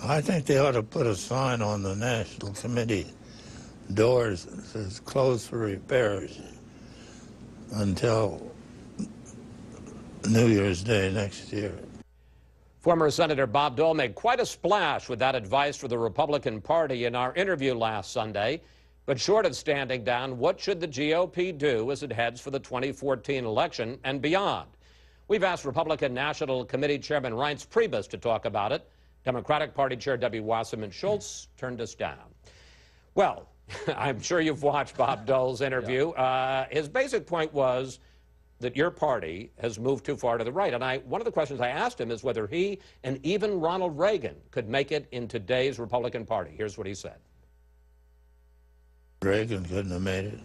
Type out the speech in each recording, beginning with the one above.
I think they ought to put a sign on the National Committee doors that says closed for repairs until New Year's Day next year. Former Senator Bob Dole made quite a splash with that advice for the Republican Party in our interview last Sunday. But short of standing down, what should the GOP do as it heads for the 2014 election and beyond? We've asked Republican National Committee Chairman Reince Priebus to talk about it. Democratic Party Chair Debbie Wasserman Schultz turned us down. Well, I'm sure you've watched Bob Dole's interview. His basic point was that your party has moved too far to the right. And one of the questions I asked him is whether he and even Ronald Reagan could make it in today's Republican Party. Here's what he said. Reagan couldn't have made it.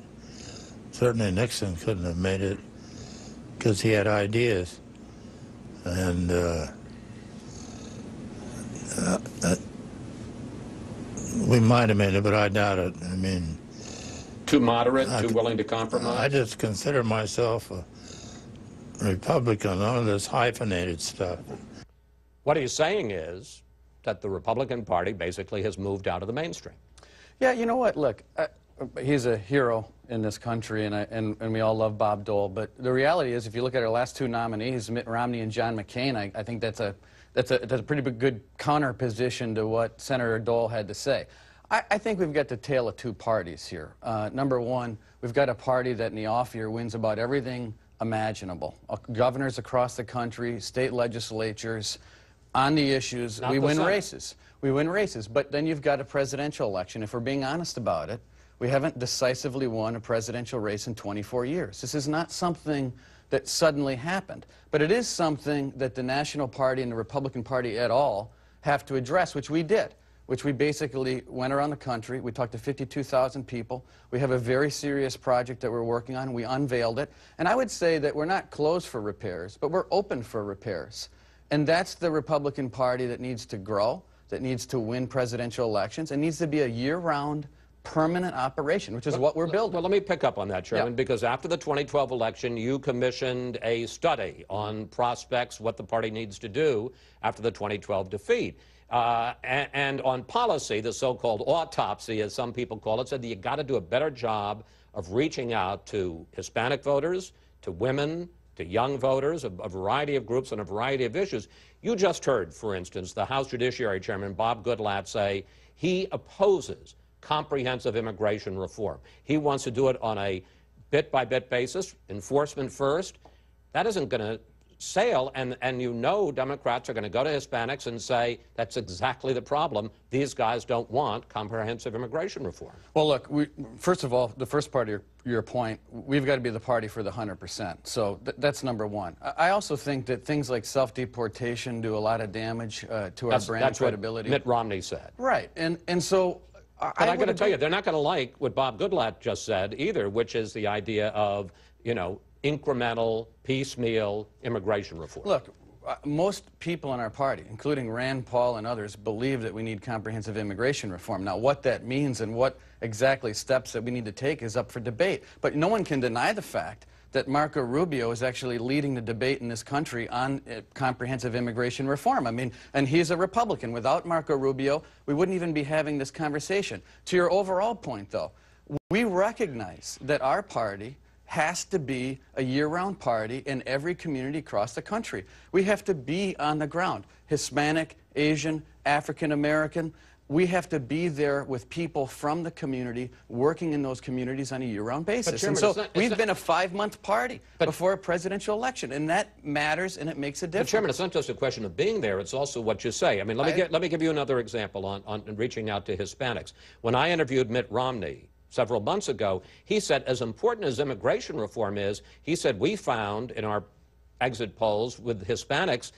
Certainly Nixon couldn't have made it because he had ideas. And we might have made it, but I doubt it. I mean... Too moderate, too willing to compromise? I just consider myself a Republican, none of this hyphenated stuff. What he's saying is that the Republican Party basically has moved out of the mainstream. Yeah, you know what? Look, he's a hero in this country, and we all love Bob Dole. But the reality is, if you look at our last two nominees, Mitt Romney and John McCain, I think that's a pretty good counter position to what Senator Dole had to say. I think we've got the tale of two parties here. Number one, we've got a party that in the off year wins about everything imaginable. Governors across the country, state legislatures, on the issues, we win races. We win races. But then you've got a presidential election. If we're being honest about it, we haven't decisively won a presidential race in 24 years. This is not something that suddenly happened. But it is something that the National Party and the Republican Party et al. Have to address, which we did. Which we basically went around the country. We talked to 52,000 people. We have a very serious project that we're working on. We unveiled it. And I would say that we're not closed for repairs, but we're open for repairs. And that's the Republican Party that needs to grow, that needs to win presidential elections, and needs to be a year-round permanent operation, which is what we're building. Well, let me pick up on that, Chairman, because after the 2012 election, you commissioned a study on prospects, what the party needs to do after the 2012 defeat. And on policy, the so-called autopsy, as some people call it, said that you got to do a better job of reaching out to Hispanic voters, to women, to young voters, a variety of groups on a variety of issues. You just heard, for instance, the House Judiciary Chairman, Bob Goodlatte, say he opposes comprehensive immigration reform. He wants to do it on a bit-by-bit basis, enforcement first. That isn't going to sail, and you know Democrats are going to go to Hispanics and say that's exactly the problem. These guys don't want comprehensive immigration reform. Well, look, first of all, the first part of your point, we've got to be the party for the 100%. So that's number one. I also think that things like self-deportation do a lot of damage to our brand and credibility. That's what Mitt Romney said. Right, and so... But I got to tell you, they're not going to like what Bob Goodlatte just said either, which is the idea of, you know, incremental, piecemeal immigration reform. Look, most people in our party, including Rand Paul and others, believe that we need comprehensive immigration reform. Now, what that means and what exactly steps that we need to take is up for debate. But no one can deny the fact that Marco Rubio is actually leading the debate in this country on comprehensive immigration reform. I mean, and he's a Republican. Without Marco Rubio, we wouldn't even be having this conversation. To your overall point, though, we recognize that our party has to be a year-round party in every community across the country. We have to be on the ground. Hispanic, Asian, African American. We have to be there with people from the community, working in those communities on a year-round basis. Chairman, and so we've been a 5-month party before a presidential election, and that matters, and it makes a difference. But Chairman, it's not just a question of being there, it's also what you say. I mean, let me give you another example on reaching out to Hispanics. When I interviewed Mitt Romney several months ago, he said, as important as immigration reform is, he said, we found in our exit polls with Hispanics,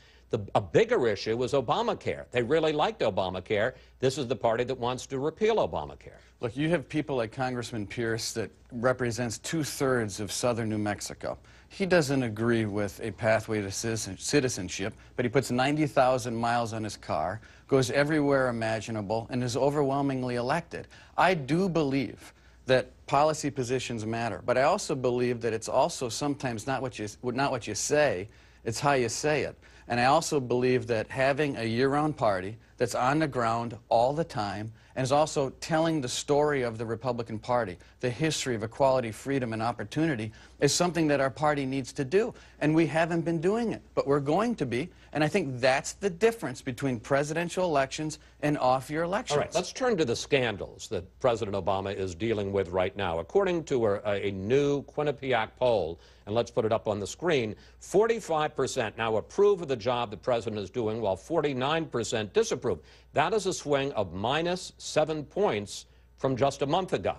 a bigger issue was Obamacare. They really liked Obamacare. This is the party that wants to repeal Obamacare. Look, you have people like Congressman Pierce that represents 2/3 of southern New Mexico. He doesn't agree with a pathway to citizenship, but he puts 90,000 miles on his car, goes everywhere imaginable, and is overwhelmingly elected. I do believe that policy positions matter, but I also believe that it's also sometimes not what you say, it's how you say it. And I also believe that having a year-round party that's on the ground all the time and is also telling the story of the Republican Party, the history of equality, freedom, and opportunity, is something that our party needs to do. And we haven't been doing it, but we're going to be. And I think that's the difference between presidential elections and off-year elections. All right, let's turn to the scandals that President Obama is dealing with right now. According to a new Quinnipiac poll, and let's put it up on the screen, 45% now approve of the job the president is doing, while 49% disapprove. That is a swing of -7 points from just a month ago.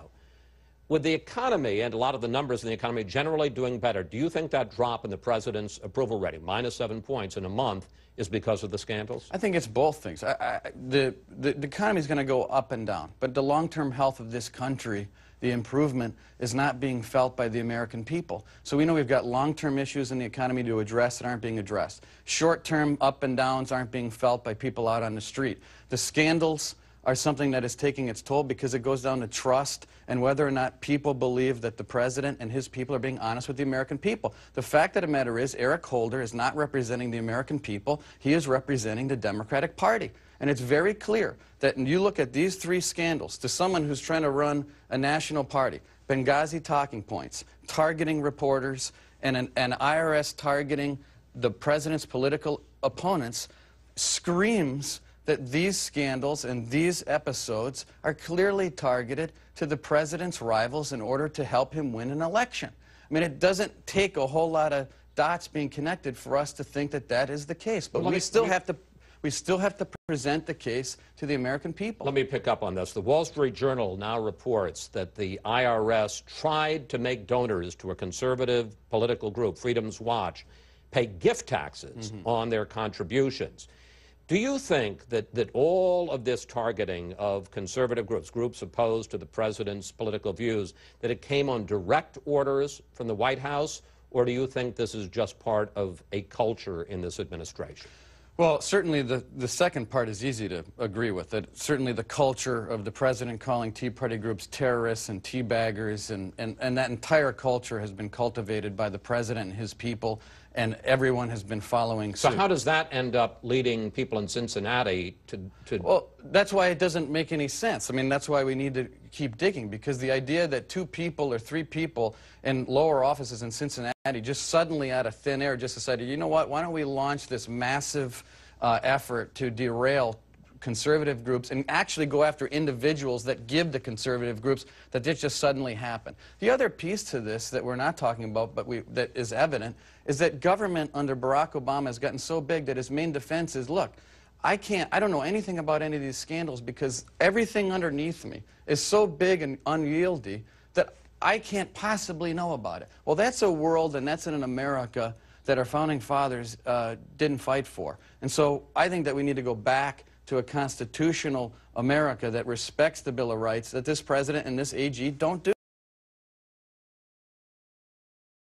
With the economy and a lot of the numbers in the economy generally doing better, do you think that drop in the president's approval rating, -7 points in a month, is because of the scandals? I think it's both things. The economy is going to go up and down, but the long-term health of this country, the improvement, is not being felt by the American people. So we know we've got long-term issues in the economy to address that aren't being addressed. Short-term up and downs aren't being felt by people out on the street. The scandals are something that is taking its toll because it goes down to trust and whether or not people believe that the president and his people are being honest with the American people. The fact of the matter is Eric Holder is not representing the American people. He is representing the Democratic Party. And it's very clear that when you look at these three scandals, to someone who's trying to run a national party, Benghazi talking points, targeting reporters, and an IRS targeting the president's political opponents, screams that these scandals and these episodes are clearly targeted to the president's rivals in order to help him win an election. I mean, it doesn't take a whole lot of dots being connected for us to think that that is the case. But we still have to present the case to the American people. Let me pick up on this. The Wall Street Journal now reports that the IRS tried to make donors to a conservative political group, Freedom's Watch, pay gift taxes on their contributions. Do you think that all of this targeting of conservative groups opposed to the president's political views, that it came on direct orders from the White House, or do you think this is just part of a culture in this administration? Well, certainly the second part is easy to agree with. That certainly the culture of the president calling Tea Party groups terrorists and teabaggers, and that entire culture has been cultivated by the president and his people, and everyone has been following suit. So how does that end up leading people in Cincinnati to... Well, that's why it doesn't make any sense. I mean, that's why we need to keep digging, because the idea that 2 people or 3 people in lower offices in Cincinnati just suddenly out of thin air just decided, you know what, why don't we launch this massive effort to derail conservative groups and actually go after individuals that give the conservative groups, that this just suddenly happened. The other piece to this that we're not talking about, but that is evident, is that government under Barack Obama has gotten so big that his main defense is, look, I don't know anything about any of these scandals because everything underneath me is so big and unwieldy that I can't possibly know about it. Well, that's a world and that's in an America that our founding fathers didn't fight for. And so I think that we need to go back to a constitutional America that respects the Bill of Rights that this president and this AG don't do.